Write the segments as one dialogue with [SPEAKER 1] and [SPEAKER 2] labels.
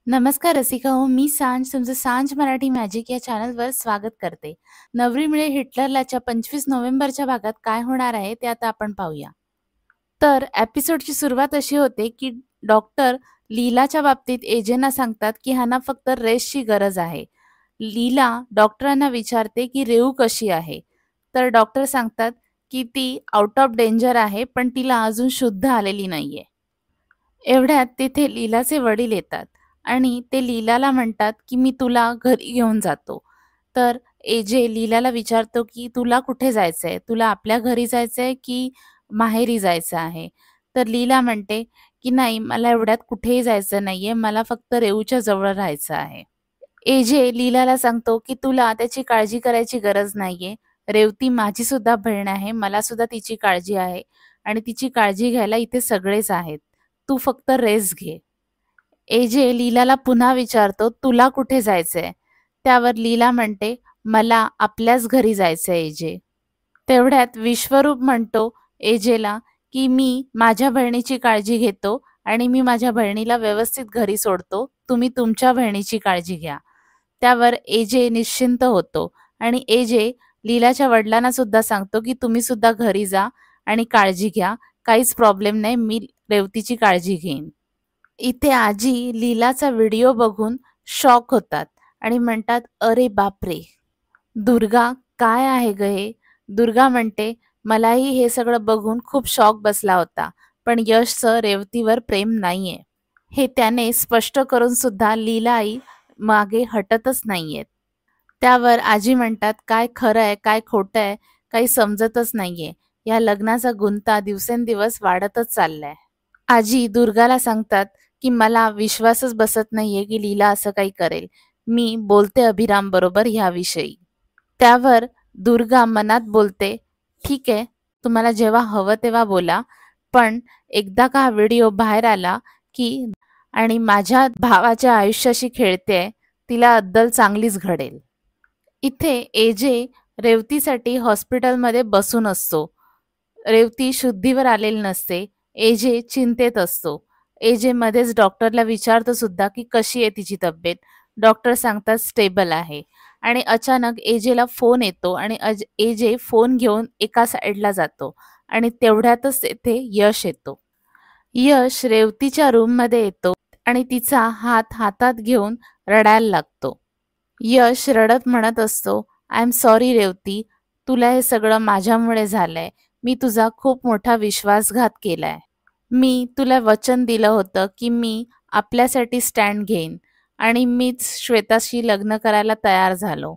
[SPEAKER 1] नमस्कार रसिका हो, मी सांज तुमचं सांज मराठी मॅजिक या चॅनलवर स्वागत करते. नवरी मिळे हिटलरलाच्या 25 नोव्हेंबरच्या भागात काय होणार आहे ते आता आपण पाहूया. तर एपिसोडची सुरुवात अशी होते की डॉक्टर लीलाच्या बाबतीत एजेंना सांगतात की ह्यांना फक्त रेस्टची गरज आहे. लीला डॉक्टरांना विचारते की रेऊ कशी आहे. तर डॉक्टर सांगतात की ती आउट ऑफ डेंजर आहे, पण तिला अजून शुद्ध आलेली नाहीये. एवढ्यात तिथे लीलाचे वडील येतात आणि ते लीलाला म्हणतात की मी तुला घरी घेऊन जातो. तर एजे लीलाला विचारतो की तुला कुठे जायचंय? तुला आपल्या घरी जायचंय की माहेरी जायचं आहे? तर लीला म्हणते की नाही, मला एवढ्यात कुठेही जायचं नाहीये. मला फक्त रेऊच्या जवळ राहायचं आहे. एजे लीलाला सांगतो की तुला त्याची काळजी करायची गरज नाहीये. रेवती माझी सुद्धा बहीण आहे. मला सुद्धा तिची काळजी आहे आणि तिची काळजी घ्यायला इथे सगळेच आहेत. तू फक्त रेस्ट घे. एजे लीलाला पुन्हा विचारतो, तुला कुठे जायचंय? त्यावर लीला म्हणते, मला आपल्याच घरी जायचंय एजे. तेवढ्यात विश्वरूप म्हणतो एजेला की मी माझ्या बहिणीची काळजी घेतो आणि मी माझ्या बहिणीला व्यवस्थित घरी सोडतो. तुम्ही तुमच्या बहिणीची काळजी घ्या. त्यावर एजे निश्चिंत होतो आणि एजे लीलाच्या वडिलांना सुद्धा सांगतो की तुम्ही सुद्धा घरी जा आणि काळजी घ्या. काहीच प्रॉब्लेम नाही. मी रेवतीची काळजी घेईन. इथे आजी लीलाचा व्हिडिओ बघून शॉक होतात आणि म्हणतात, "अरे बापरे! दुर्गा, काय आहे गं हे?" दुर्गा म्हणते, "मलाही हे सगळं बघून खूप शॉक बसला होता. पण यशचं रेवतीवर प्रेम नाहीये." हे त्याने स्पष्ट करून सुद्धा लीला आई मागे हटतच नाहीयेत. त्यावर आजी म्हणतात, "काय खरं आहे, काय खोटं आहे, काही समजतच नाहीये. या लग्नाचा गुंता दिवसेंदिवस वाढतच चाललाय." आजी दुर्गाला सांगतात की मला विश्वासच बसत नाहीये की लीला असं काही करेल. मी बोलते अभिराम बरोबर ह्याविषयी. त्यावर दुर्गा मनात बोलते, ठीक आहे, तुम्हाला जेव्हा हवं तेव्हा बोला, पण एकदा का हा व्हिडिओ बाहेर आला की आणि माझ्या भावाच्या आयुष्याशी खेळतेय, तिला अद्दल चांगलीच घडेल. इथे एजे रेवतीसाठी हॉस्पिटलमध्ये बसून असतो. रेवती शुद्धीवर आलेली नसते. एजे चिंतेत असतो. एजे मध्येच डॉक्टरला विचारतो सुद्धा की कशी आहे तिची तब्येत. डॉक्टर सांगतात स्टेबल आहे आणि अचानक एजेला फोन येतो आणि एजे फोन घेऊन एका साईडला जातो आणि तेवढ्यातच तेथे यश येतो. यश रेवतीच्या रूममध्ये येतो आणि तिचा हात हातात घेऊन रडायला लागतो. यश रडत म्हणत असतो, आय एम सॉरी रेवती, तुला हे सगळं माझ्यामुळे झालंय. मी तुझा खूप मोठा विश्वासघात केलाय. मी तुला वचन दिलं होतं की मी आपल्यासाठी स्टँड घेईन आणि मीच श्वेताशी लग्न करायला तयार झालो.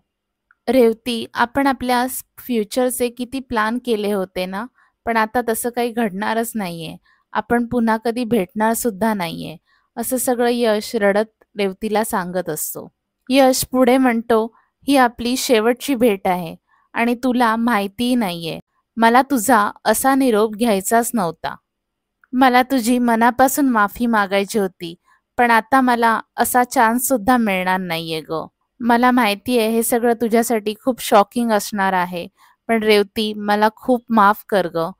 [SPEAKER 1] रेवती, आपण आपल्या फ्युचरचे किती प्लॅन केले होते ना, पण आता तसं काही घडणारच नाहीये. आपण पुन्हा कधी भेटणार सुद्धा नाहीये. असं सगळं यश रडत रेवतीला सांगत असतो. यश पुढे म्हणतो, ही आपली शेवटची भेट आहे आणि तुला माहितीही नाहीये. मला तुझा असा निरोप घ्यायचाच नव्हता. मला तुझी मनापासून माफी मागायची होती, पण आता मला असा चान्स सुद्धा मिळणार नाहीये गं. मला माहिती आहे हे सगळं तुझ्यासाठी खूप शॉकिंग असणार आहे. पण रेवती, मला खूप माफ कर गं.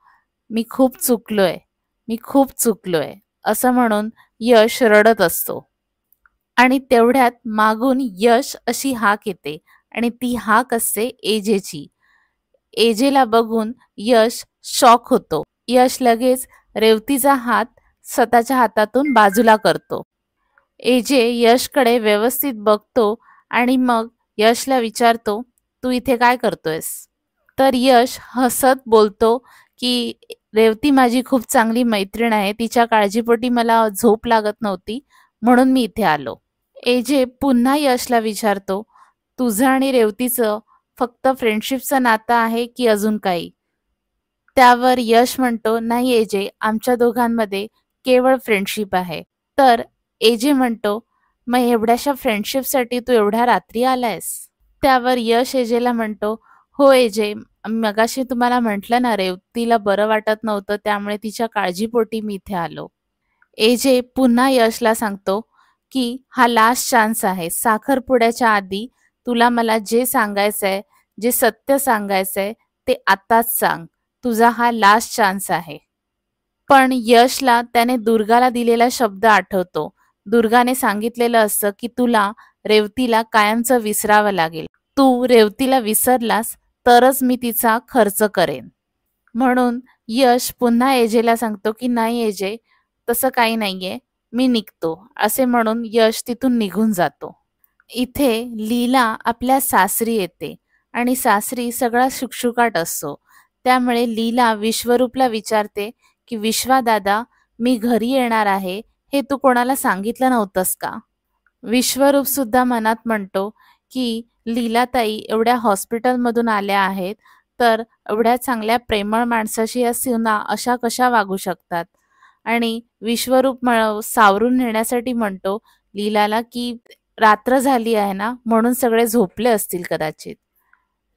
[SPEAKER 1] मी खूप चुकलोय. मी खूप चुकलोय. असं म्हणून यश रडत असतो. आणि तेवढ्यात मागून यश अशी हाक येते आणि ती हाक असते एजेची. एजेला बघून यश शॉक होतो. यश लगेच रेवतीचा हात स्वतःच्या हातातून बाजूला करतो. एजे यशकडे व्यवस्थित बघतो आणि मग यशला विचारतो, "तू इथे काय करतोयस?" तर यश हसत बोलतो, की "रेवती माझी खूप चांगली मैत्रीण आहे. तिच्या काळजीपोटी मला झोप लागत नव्हती, म्हणून मी इथे आलो." एजे पुन्हा यशला विचारतो, "तुझं आणि रेवतीचं फक्त फ्रेंडशिपचं नातं आहे की अजून काही?" त्यावर यश म्हणतो, "नाही एजे, आमच्या दोघांमध्ये केवळ फ्रेंडशिप आहे." तर एजे म्हणतो, "मग एवढ्याशा फ्रेंडशिपसाठी तू एवढ्या रात्री आलायस?" त्यावर यश एजेला म्हणतो, "हो एजे, मगाशी तुम्हाला म्हटलं ना रेवतीला बरं वाटत नव्हतं, त्यामुळे तिच्या काळजीपोटी मी इथे आलो." एजे पुन्हा यशला सांगतो, की हा लास्ट चान्स आहे. साखरपुड्याच्या आधी तुला मला जे सांगायचंय, जे सत्य सांगायचंय ते आत्ताच सांग. तुझा हा लास्ट चान्स आहे. पण यशला त्याने दुर्गाला दिलेला शब्द आठवतो. दुर्गाने सांगितलेलं असतं की तुला रेवतीला कायमचं विसरावं लागेल. तू रेवतीला विसरलास तरच मी तिचा खर्च करेन. म्हणून यश पुन्हा एजेला सांगतो की नाही एजे, तसं काही नाहीये, मी निघतो, असे म्हणून यश तिथून निघून जातो. इथे लीला आपल्या सासरी येते आणि सासरी सगळा शुकशुकाट असतो. त्यामुळे लीला विश्वरूपला विचारते की विश्वा दादा, मी घरी येणार आहे, हे तू कोणाला सांगितलं नव्हतंस का? विश्वरूप सुद्धा मनात म्हणतो की लीलाताई एवढ्या हॉस्पिटलमधून आल्या आहेत, तर एवढ्या चांगल्या प्रेमळ माणसाशी या सुना अशा कशा वागू शकतात? आणि विश्वरूप सावरून नेण्यासाठी म्हणतो लीलाला की रात्र झाली आहे ना, म्हणून सगळे झोपले असतील कदाचित.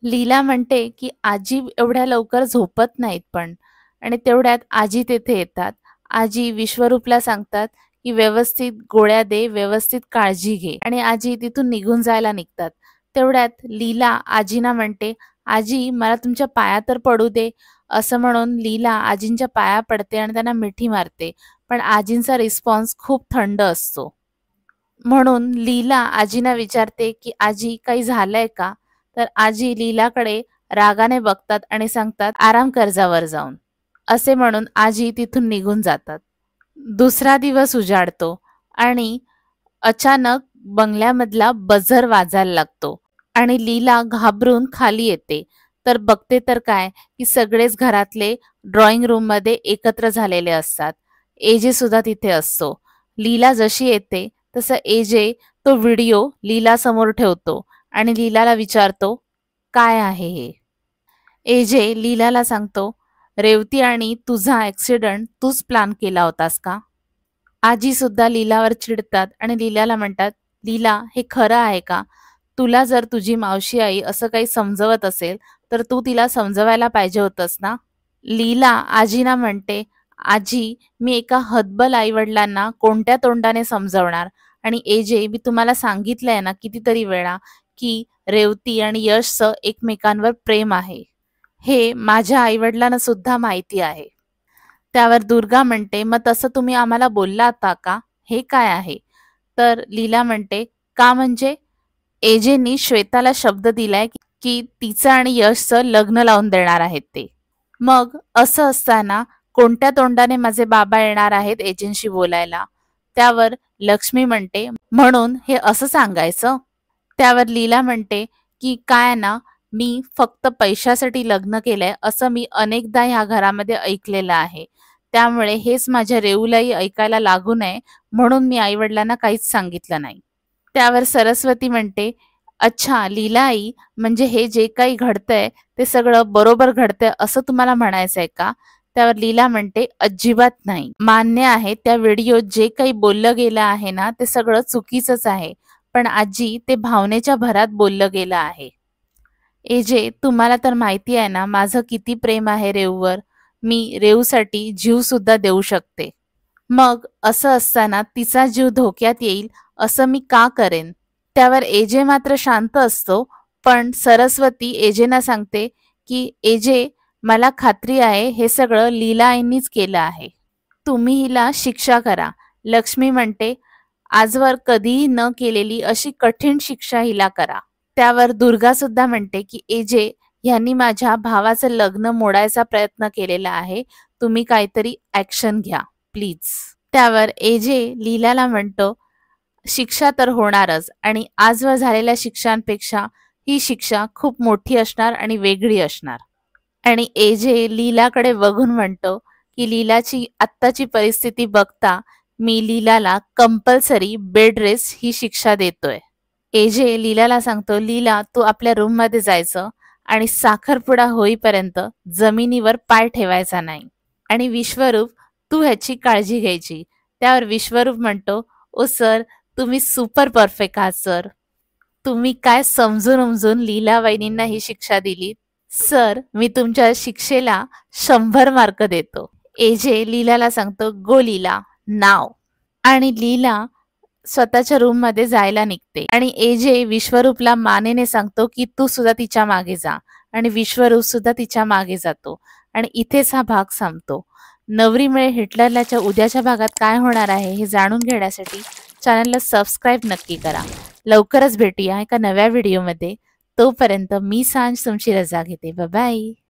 [SPEAKER 1] लीला म्हणते की आजी एवढ्या लवकर झोपत नाहीत पण. आणि तेवढ्यात आजी तेथे येतात. आजी विश्वरूपला सांगतात की व्यवस्थित गोळ्या दे, व्यवस्थित काळजी घे, आणि आजी तिथून निघून जायला निघतात. तेवढ्यात लीला आजींना म्हणते, आजी मला तुमच्या पाया तर पडू दे, असं म्हणून लीला आजींच्या पाया पडते आणि त्यांना मिठी मारते. पण आजींचा रिस्पॉन्स खूप थंड असतो. म्हणून लीला आजींना विचारते की आजी काही झालंय का? तर आजी लीलाकडे रागाने बघतात आणि सांगतात, आराम कर जा वर जाऊन, असे म्हणून आजी तिथून निघून जातात. दुसरा दिवस उजाडतो आणि अचानक बंगल्यामधला बझर वाजायला लागतो आणि लीला घाबरून खाली येते. तर बघते तर काय की सगळेच घरातले ड्रॉइंग रूम मध्ये एकत्र झालेले असतात. एजे सुद्धा तिथे असतो. लीला जशी येते तसं एजे तो व्हिडिओ लीला समोर ठेवतो आणि लीलाला विचारतो, काय आहे हे? एजे लीलाला सांगतो, रेवती आणि तुझा ऍक्सिडेंट तूच प्लॅन केला होतास का? आजी सुद्धा लीलावर चिडतात आणि लीलाला म्हणतात, लीला हे खरं आहे का? तुला जर तुझी मावशी आई असं काही समजवत असेल तर तू तिला समजवायला पाहिजे होतंस ना? लीला आजीना म्हणते, आजी मी एका हतबल आईवडिलांना कोणत्या तोंडाने समजवणार? आणि एजे मी तुम्हाला सांगितलंय ना कितीतरी वेळा की रेवती आणि यशचं एकमेकांवर प्रेम आहे. हे माझ्या आईवडिलांना सुद्धा माहिती आहे. त्यावर दुर्गा म्हणते, मग तसं तुम्ही आम्हाला बोलला होता का? हे काय आहे? तर लीला म्हणते, का म्हणजे? एजेंनी श्वेताला शब्द दिलाय की तिचं आणि यशचं लग्न लावून देणार आहेत ते. मग असं असताना कोणत्या तोंडाने माझे बाबा येणार आहेत एजंशी बोलायला? त्यावर लक्ष्मी म्हणते, म्हणून हे असं सांगायचं? त्यावर लीला म्हणते की काय ना, मी फक्त पैशासाठी लग्न केलंय असं मी अनेकदा ह्या घरामध्ये ऐकलेलं आहे. त्यामुळे हेच माझ्या रेऊलाही ऐकायला लागू नये म्हणून मी आईवडिलांना काहीच सांगितलं नाही. त्यावर सरस्वती म्हणते, अच्छा लीला आई, म्हणजे हे जे काही घडतंय ते सगळं बरोबर घडतंय असं तुम्हाला म्हणायचंय का? त्यावर लीला म्हणते, अजिबात नाही. मान्य आहे त्या व्हिडिओत जे काही बोललं गेलं आहे ना ते सगळं चुकीचंच आहे, पण आजी ते भावनेच्या भरात बोललं गेलं आहे. एजे तुम्हाला तर माहिती आहे ना माझं किती प्रेम आहे रेऊवर. मी रेऊसाठी जीव सुद्धा देऊ शकते. मग असं असताना तिचा जीव धोक्यात येईल असं मी का करेन? त्यावर एजे मात्र शांत असतो. पण सरस्वती एजेना सांगते की एजे, मला खात्री आहे हे सगळं लीला आईंनीच केलं आहे. तुम्ही हिला शिक्षा करा. लक्ष्मी म्हणते, आजवर कधीही न केलेली अशी कठीण शिक्षा हिला करा. त्यावर दुर्गा सुद्धा म्हणते की एजे, ह्यांनी माझ्या भावाचं लग्न मोडायचा प्रयत्न केलेला आहे, तुम्ही काहीतरी ऍक्शन घ्या प्लीज. त्यावर एजे लीलाला म्हणतो, शिक्षा तर होणारच, आणि आजवर झालेल्या शिक्षांपेक्षा ही शिक्षा खूप मोठी असणार आणि वेगळी असणार. आणि एजे लीलाकडे बघून म्हणतो की लीलाची आत्ताची परिस्थिती बघता मी लीलाला कंपल्सरी बेड रेस्ट ही शिक्षा देतोय. एजे लीलाला सांगतो, लीला तू आपल्या रूममध्ये जायचं आणि साखरपुडा होईपर्यंत जमिनीवर पाय ठेवायचा नाही. आणि विश्वरूप, तू ह्याची काळजी घ्यायची. त्यावर विश्वरूप म्हणतो, ओ सर, तुम्ही सुपर परफेक्ट आहात सर. तुम्ही काय समजून उमजून लीला वहिनींना ही शिक्षा दिली. सर, मी तुमच्या शिक्षेला 100 मार्क देतो. एजे लीलाला सांगतो, गो लीला नाव. आणि लीला स्वतःच्या रूम मध्ये जायला निघते आणि एजे विश्वरूपला मानेने सांगतो की तू सुद्धा तिच्या मागे जा, आणि विश्वरूप सुद्धा तिच्या मागे जातो. आणि इथेच हा भाग संपतो. नवरी मिळे हिटलरलाच्या उद्याच्या भागात काय होणार आहे हे जाणून घेण्यासाठी चॅनलला सबस्क्राईब नक्की करा. लवकरच भेटूया एका नव्या व्हिडिओमध्ये. तोपर्यंत मी सांज तुमची रजा घेते. Bye bye.